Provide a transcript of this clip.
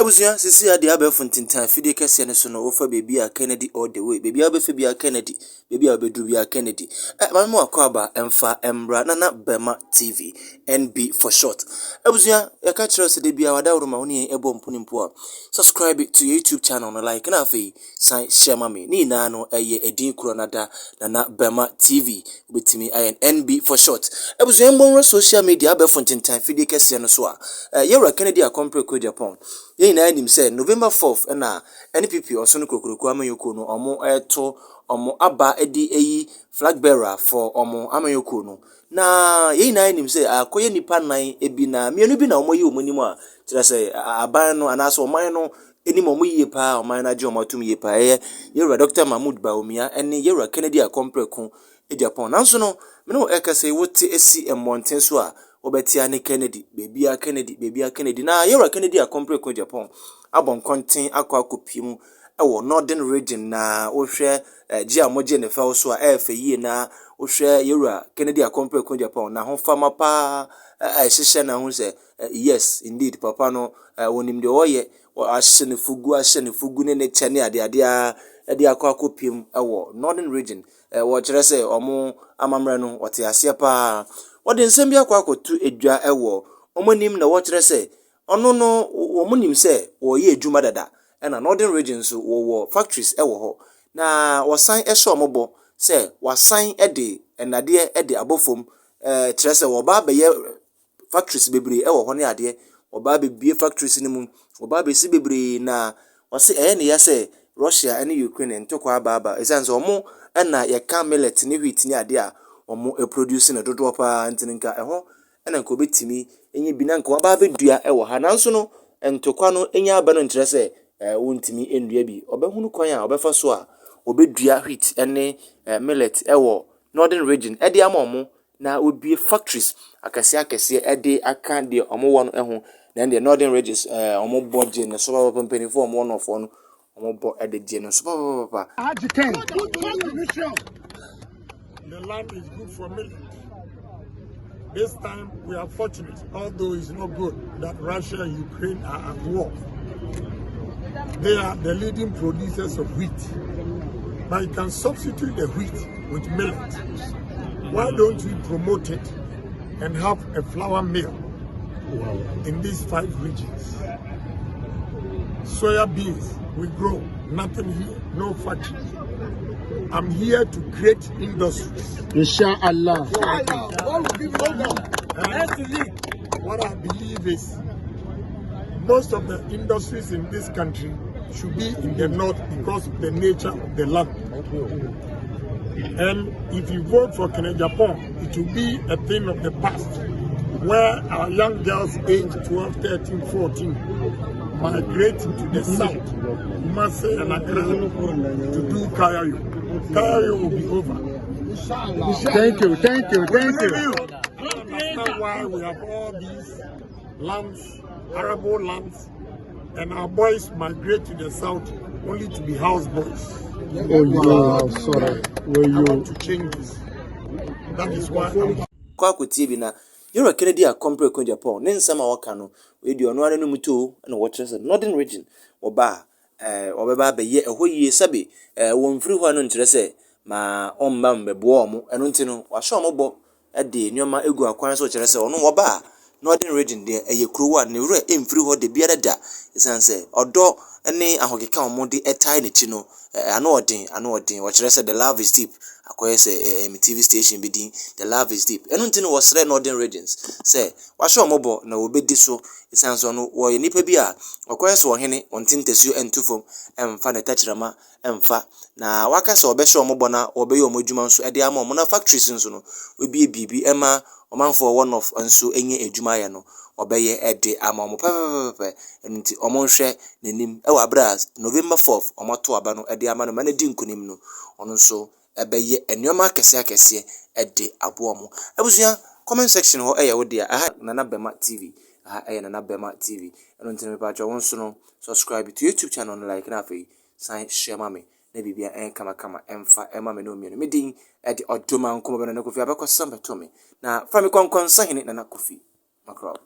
Abusia sisi ade abefo ntintan fidie kese ne so no wo fa baby a Kennedy all the way baby abefa bia Kennedy baby abedru bia Kennedy mama akwaba emfa embra na Bema TV NB for short. Abusia ya ka kire se de bia wada woro ma woni ebo mpunimpo a subscribe to YouTube channel no like na afi sign share mami ni na no eye edin kuro na Bema TV betimi ayen NB for short. Abusia mbonro social media abefo ntintan fidie kese no so a yewra Kennedy a compre ko Agyapong ye na nim say November 4th na NPP osono kokroko amayoko no omo eto omo aba edi eyi flag bearer for omo amayoko no na ye na nim say akoye nipa nan ebi na mienu bi na omo yi omonim a tira say aban no anaso oman no enim omo yie pa oman na je omo tum yie pa ye Dr. Mahmoud Baumia ene yewra Kennedy a kompreko Agyapong nanso no me no ekase wote esi emmonten so a obetia ne Kennedy baby a Kennedy na yewra Kennedy a kompreko Agyapong abon konten akopim ewo northern region na ohwe ji amoje ne fa so a efe yie na ohwe yewra Kennedy a kompreko Agyapong na ho fama pa ehye na ho se yes indeed papa no wonim de oye ahye ne fugu ne chane ade a akopim ewo northern region wo kire se omo amamre no wote ase pa wode nsem bi akotu edwa ewo omonim na wo kire se ono no omonim se wo ye edwuma dada na northern region so wo factories ewo ho na wasan ehye omobo se wasan ede enade ede abofom kire se wo ba be factories bebre ewo ho ne ade wo ba be bie factories ni mu wo ba be si bebre na wase ne ya se Russia and Ukraine ntokwa aba esanse omo na ye ka millet ni wheat ni ade a omo produce na dodo pa ntinka eho na nko betimi enye bi na nko aba bedua ewo ha nanso no ntokwa no enye aba no nkyere se wontimi endua bi obehunu kwan a obefa so a obedua wheat ene millet ewo northern region ede ama omo na obie factories akase ede aka de omo wo no eho na the northern regions omo bodge na so ba pampani for omo no fo no omo at the genus. The land is good for millet. This time we are fortunate, although it's not good that Russia and Ukraine are at war. They are the leading producers of wheat, but you can substitute the wheat with millet. Why don't we promote it and have a flour mill in these 5 regions? Soya beans we grow, nothing here, no factory. I'm here to create industries. Inshallah. What I believe is most of the industries in this country should be in the north because of the nature of the land. And if you vote for Agyapong, it will be a thing of the past where our young girls aged 12, 13, 14 migrating to the south, Marseille and Accra, to do Kayayo. Kayayo will be over. Thank you. That's why we have all these lands, arable lands, and our boys migrate to the south only to be house boys. Oh, no, sorry. I want to change this. That is why I'm Yewra Kennedy a kompreko Agyapong ne nsama waka no we di ono anu muto na wo kire se northern region oba obeba be ye ehoyie sabe wo mfiri ho anu nkire se ma omba mbebo omo enu nti no wa hwe ombo de nyoma egu akwan so kire se ono oba northern region de eyekruwa ne wura emfiri ho de biara da isanse odo ne ahokeka omo de etai ne chi no ano odin wo kire se the love is deep akoye se TV station bidin the love is deep enu nti no wo sre northern regions se wa hwe omobo na obedi so isanse no wo nipa bi a akoye se wo hene ontintesu entufom emfa ne tachirama emfa na waka se obehwe omobo na obeye omodwuma nso ede ama omo na factories nso no obi bibi ema omanfo one of nso enye edwuma ya no obeye ede ama omo pepepepe nti omo nhwe nanim ewa abra November 4th omo to aba no ede ama no ma na di nkunim no ono nso ebeye enwoma akese ede abo omo abusua comment section ho eya wo dia aha na Bema TV aha eya na Bema TV eno ntene pa cho won so no subscribe to YouTube channel no like na afi sign share mami na bibia kama emfa mami no mi no medin ede odoma nkomo be na Kofi abekọ samba to me na fa me konkon sahene na Kofi makro